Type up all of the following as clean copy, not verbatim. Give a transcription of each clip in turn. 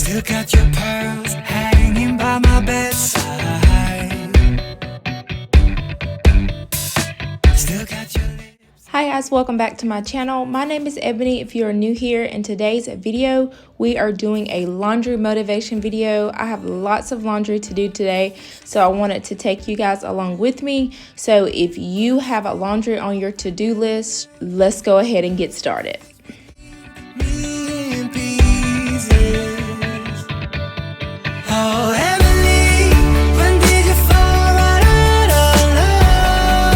Still got your pearls hanging by my bedside. Still got your lips. Hi guys, welcome back to my channel. My name is Ebony if you're new here. In today's video, we are doing a laundry motivation video. I have lots of laundry to do today, so I wanted to take you guys along with me. So if you have a laundry on your to-do list, let's go ahead and get started. Me in pieces. Oh, Emily, when did you fall right out of love?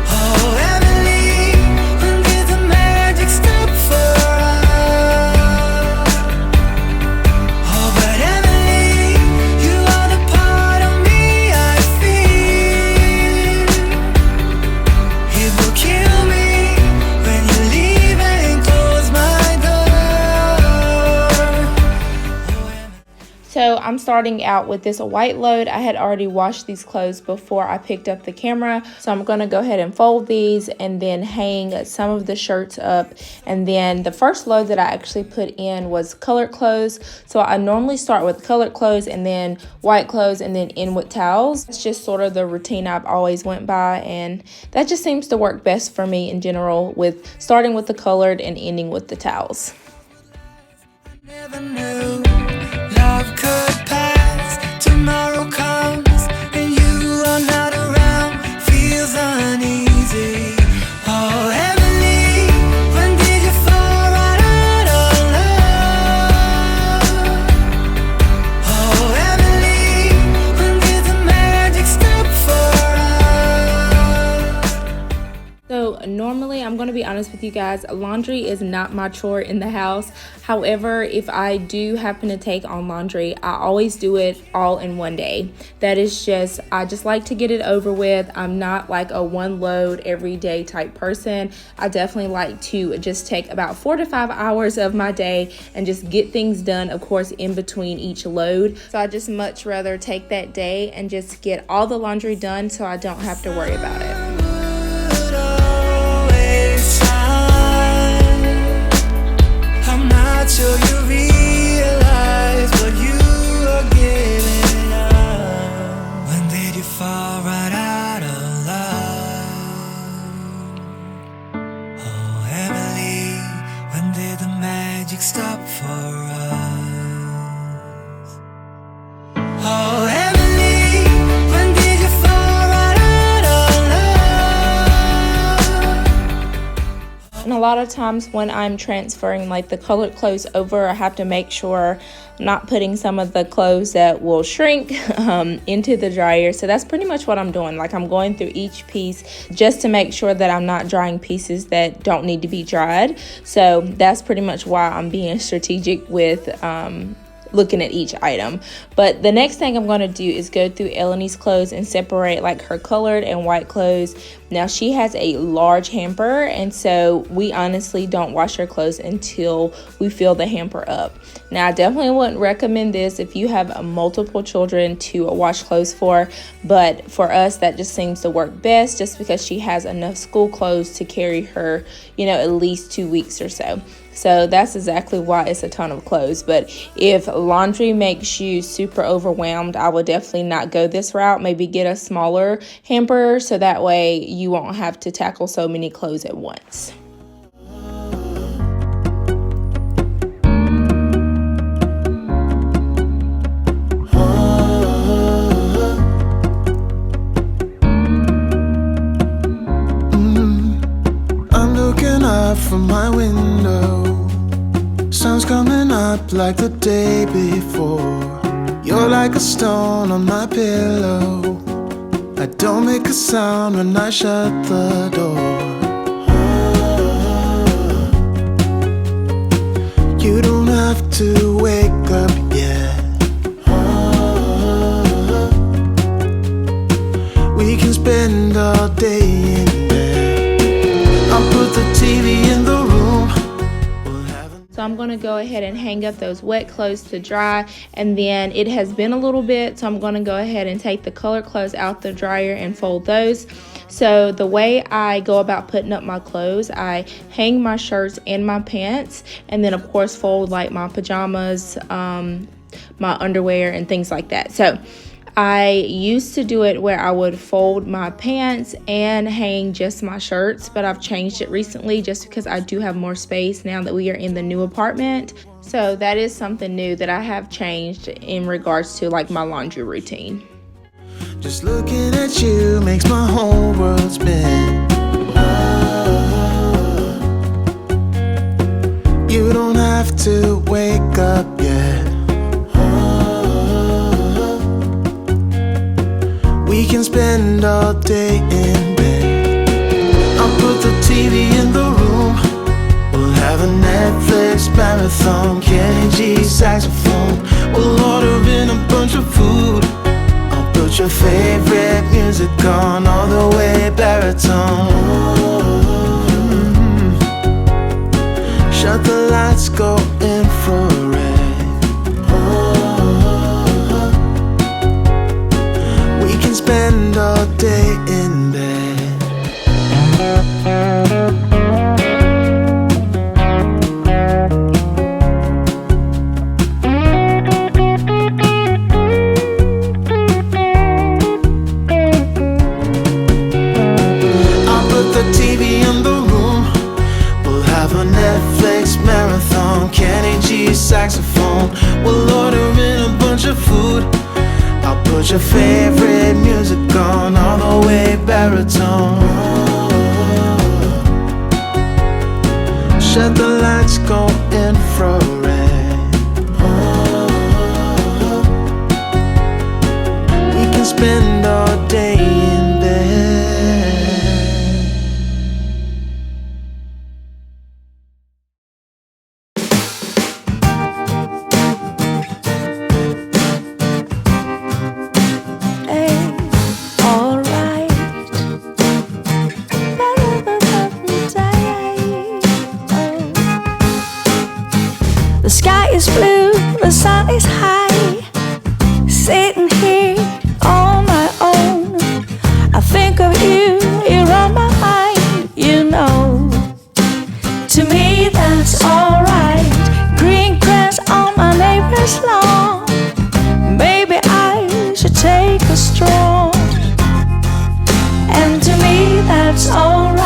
Oh, Emily, when did the magic stop for us? Oh, but Emily, you are the part of me I feel. It will kill me when you leave and close my door. So I'm starting out with this white load. I had already washed these clothes before I picked up the camera. So I'm going to go ahead and fold these and then hang some of the shirts up. And then the first load that I actually put in was colored clothes. So I normally start with colored clothes and then white clothes and then end with towels. It's just sort of the routine I've always went by, and that just seems to work best for me in general, with starting with the colored and ending with the towels. Never knew love could pass. Tomorrow comes and you are not around. Feels uneasy. Oh, Emily, when did you fall right out of love? Oh, Emily, when did the magic stop for us? So normally, I'm going to be honest with you guys, laundry is not my chore in the house. However, if I do happen to take on laundry, I always do it all in one day. That is just, I just like to get it over with. I'm not like a one load every day type person. I definitely like to just take about 4 to 5 hours of my day and just get things done, of course, in between each load. So I just much rather take that day and just get all the laundry done so I don't have to worry about it. Would always shine. I'm not sure you realize what you are giving up. When did you fall right out of love? Oh, Emily, when did the magic stop for us? Oh, Emily, when did you fall right out of love? And a lot of times when I'm transferring like the colored clothes over, I have to make sure I'm not putting some of the clothes that will shrink into the dryer. So that's pretty much what I'm doing. Like, I'm going through each piece just to make sure that I'm not drying pieces that don't need to be dried. So that's pretty much why I'm being strategic with looking at each item. But the next thing I'm going to do is go through Eleni's clothes and separate like her colored and white clothes. Now, she has a large hamper, and so we honestly don't wash her clothes until we fill the hamper up. Now, I definitely wouldn't recommend this if you have multiple children to wash clothes for, but for us that just seems to work best, just because she has enough school clothes to carry her, you know, at least 2 weeks or so. So that's exactly why it's a ton of clothes. But if laundry makes you super overwhelmed, I would definitely not go this route. Maybe get a smaller hamper so that way you won't have to tackle so many clothes at once. I'm looking up from my window. Sun's coming up like the day before. You're like a stone on my pillow. I don't make a sound when I shut the door. You don't have to wake up yet. We can spend all day in bed. I'll put the TV in the room. So I'm going to go ahead and hang up those wet clothes to dry, and then it has been a little bit, so I'm going to go ahead and take the colored clothes out the dryer and fold those. So the way I go about putting up my clothes, I hang my shirts and my pants, and then of course fold like my pajamas, my underwear and things like that. So I used to do it where I would fold my pants and hang just my shirts, but I've changed it recently just because I do have more space now that we are in the new apartment. So that is something new that I have changed in regards to like my laundry routine. Just looking at you makes my whole world spin. You don't have to wake up yet. We can spend all day in bed. I'll put the TV in the room. We'll have a Netflix marathon. Kenny G saxophone. We'll order in a bunch of food. Put your favorite music on, all the way baritone. Shut the lights, go infrared. We can spend all day in bed. Kenny G saxophone. We'll order in a bunch of food. I'll put your favorite music on, all the way baritone. Shut the lights, go infrared. We can spend all day in bed. The sky is blue, the sun is high. Sitting here on my own, I think of you, you're on my mind, you know. To me that's alright. Green grass on my neighbor's lawn. Maybe I should take a stroll. And to me that's alright.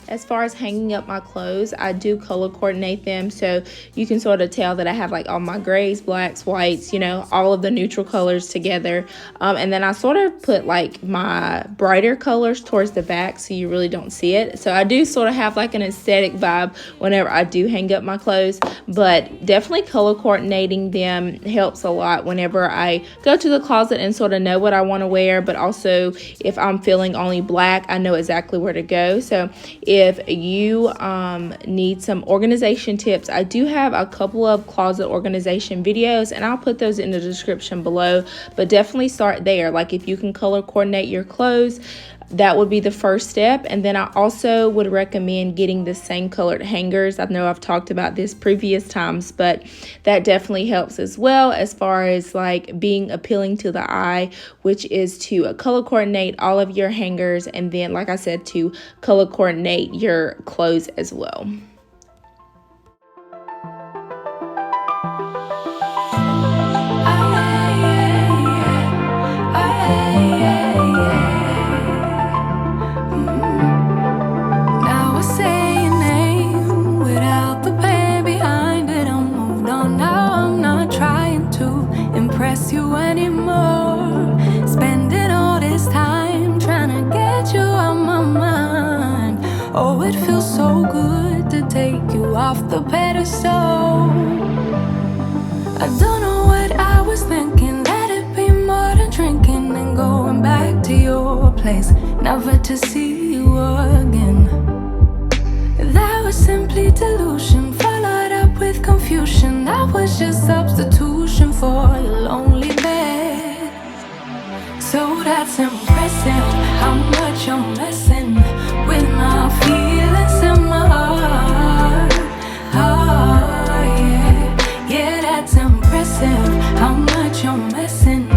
As far as hanging up my clothes, I do color coordinate them, so you can sort of tell that I have like all my grays, blacks, whites, you know, all of the neutral colors together. And then I sort of put like my brighter colors towards the back so you really don't see it. So I do sort of have like an aesthetic vibe whenever I do hang up my clothes, but definitely color coordinating them helps a lot whenever I go to the closet and sort of know what I want to wear, but also if I'm feeling only black, I know exactly where to go. So if you need some organization tips, I do have a couple of closet organization videos, and I'll put those in the description below, but definitely start there. Like if you can color coordinate your clothes, that would be the first step. And then I also would recommend getting the same colored hangers. I know I've talked about this previous times, but that definitely helps as well as far as like being appealing to the eye, which is to color coordinate all of your hangers, and then like I said, to color coordinate your clothes as well. You anymore, spending all this time trying to get you out my mind. Oh, it feels so good to take you off the pedestal. I don't know what I was thinking. Let it be more than drinking and going back to your place. place, never to see you again. That was simply delusion, followed up with confusion. That was just substitution for your lonely bed. So that's impressive, how much you're messing with my feelings in my heart. Oh, yeah, yeah, that's impressive, how much you're messing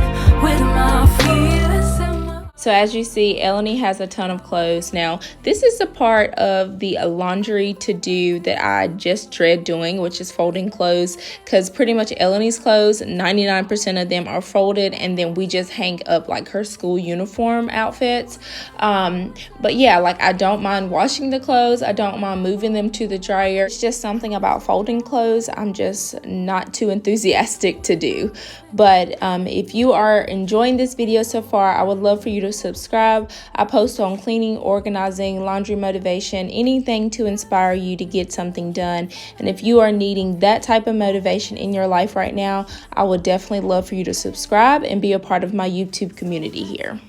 with my feelings in my heart. So as you see, Eleni has a ton of clothes. Now, this is a part of the laundry to do that I just dread doing, which is folding clothes, because pretty much Eleni's clothes, 99% of them are folded, and then we just hang up like her school uniform outfits. But yeah, like I don't mind washing the clothes. I don't mind moving them to the dryer. It's just something about folding clothes I'm just not too enthusiastic to do. But if you are enjoying this video so far, I would love for you to subscribe. I post on cleaning, organizing, laundry motivation, anything to inspire you to get something done. And if you are needing that type of motivation in your life right now, I would definitely love for you to subscribe and be a part of my YouTube community here.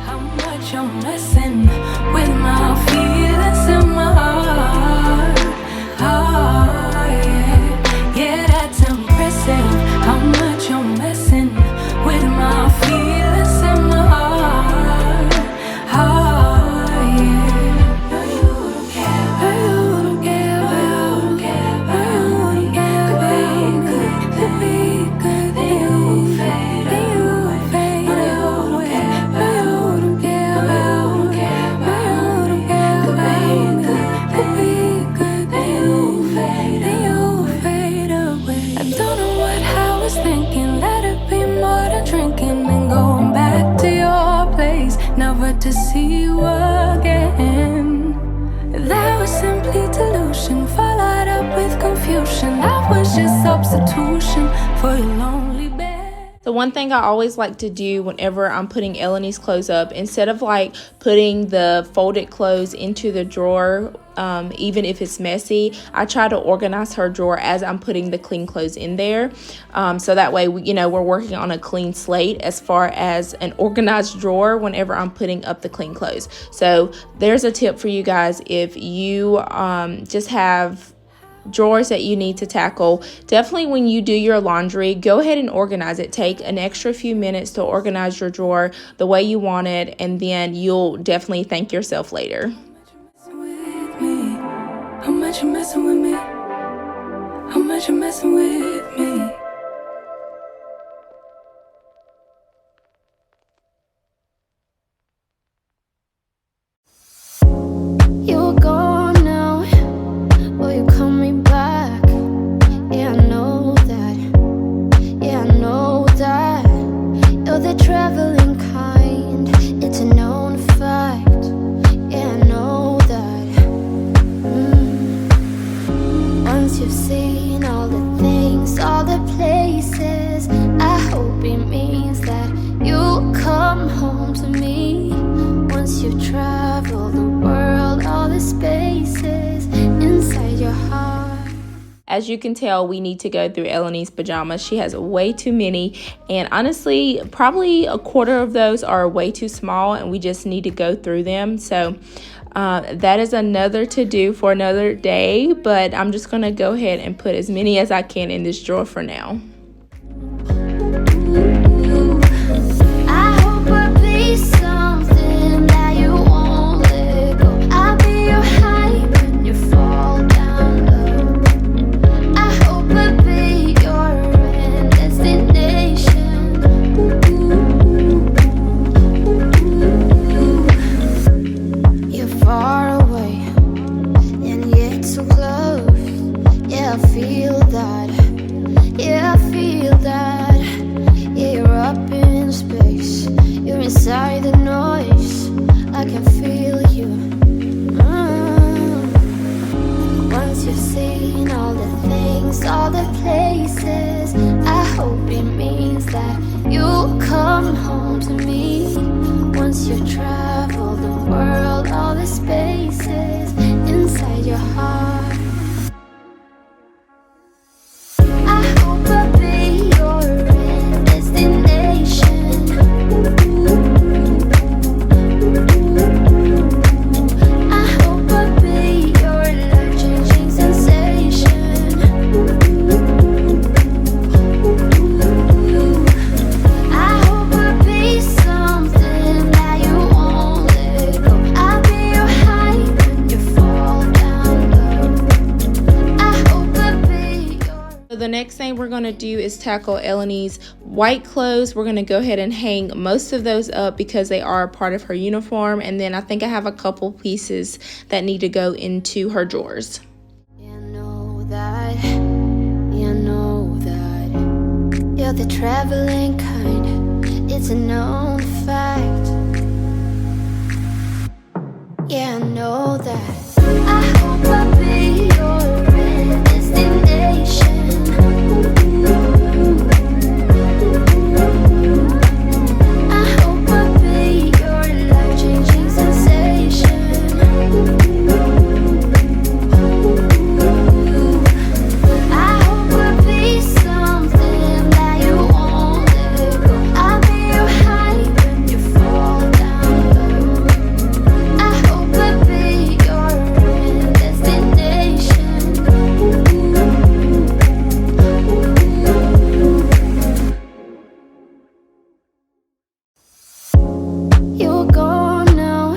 How much I'm messing with my feelings in my heart. Oh, yeah, yeah, that's impressive. How much I'm messing with my feelings in my heart. Oh, yeah. No, you don't care. You don't care. You don't care. You don't care. Could be good. Then you fade. Then you fade away. You don't care. You don't care. You don't care. Could be good. Then you fade. Then you fade away. I don't know what I was thinking. Let it be more than drinking and going back to your place, never to see you again. That was simply delusion, followed up with confusion. That was just substitution for your lonely bed. The one thing I always like to do whenever I'm putting Eleni's clothes up, instead of like putting the folded clothes into the drawer, even if it's messy, I try to organize her drawer as I'm putting the clean clothes in there. So that way, we're working on a clean slate as far as an organized drawer whenever I'm putting up the clean clothes. So there's a tip for you guys. If you just have drawers that you need to tackle, definitely when you do your laundry, go ahead and organize it. Take an extra few minutes to organize your drawer the way you want it, and then you'll definitely thank yourself later. How much you messing with me? How much you messing with me? You're gone now, will you call me back? Yeah, I know that. Yeah, I know that. You're the traveling kind, it's a known fact. Yeah, I know that. Once you've seen all the things, all the places, I hope it means that you'll come home to me. Once you've traveled the world, all the spaces inside your heart. As you can tell, we need to go through Eleni's pajamas. She has way too many, and honestly, probably a quarter of those are way too small, and we just need to go through them. So that is another to do for another day, but I'm just gonna go ahead and put as many as I can in this drawer for now. I hope I'll be something that you won't let go. I'll be your high when you fall down low. I hope I'll be your end destination. You're far away and yet so close. Yeah, I feel that. Yeah, I feel that. Yeah, you're up in space. You're inside the noise. I can feel you. Once you've seen all the things, all the places, I hope it means that you'll come home to me. Once you've traveled the world, all the spaces inside your heart. I hope I'll be your end destination. next thing we're going to do is tackle Elenie's white clothes. We're going to go ahead and hang most of those up because they are a part of her uniform. And then I think I have a couple pieces that need to go into her drawers. You know that you're the traveling kind. It's a known fact. Yeah, I know that. I hope I'll be your destination. I hope I'll be your life-changing sensation. I hope I'll be something that you won't let go. I'll be your high when you fall down low. I hope I'll be your destination. You're gone now,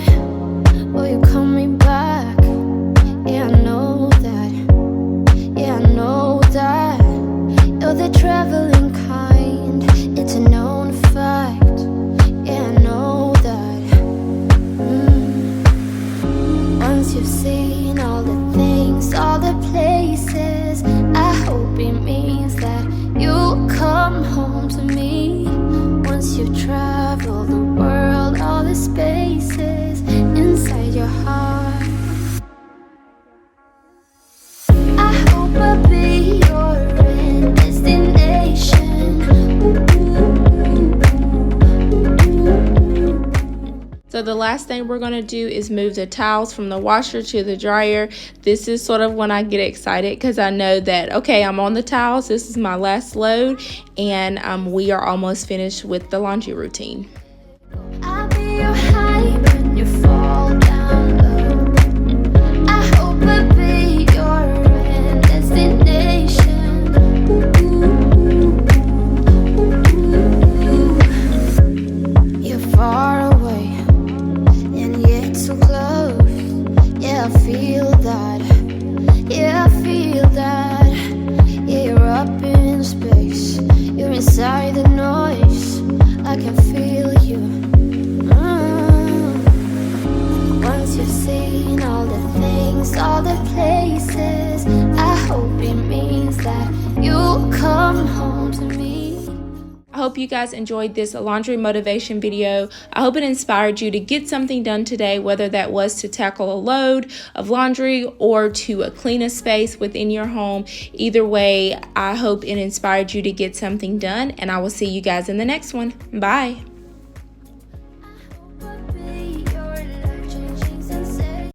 will you call me back? Yeah, I know that. Yeah, I know that. You're the traveling kind. It's a known fact. Yeah, I know that. Once you've seen all the things, all the places, I hope it means that you'll come home to me. Once you've traveled the world, all the spaces inside your heart, I hope I'll be your destination. So the last thing we're going to do is move the towels from the washer to the dryer. This is sort of when I get excited because I know that, okay, I'm on the towels. This is my last load, and we are almost finished with the laundry routine. I'll be your high when you fall down low. I hope I'll be your destination. You're far away and yet so close. Yeah, I feel that. Yeah, I feel that. Yeah, you're up in space. You're inside the noise. I can feel you. Once you've seen all the things, all the places, I hope it means that you'll come home to me. I hope you guys enjoyed this laundry motivation video. I hope it inspired you to get something done today, whether that was to tackle a load of laundry or to clean a space within your home. Either way, I hope it inspired you to get something done, and I will see you guys in the next one. Bye.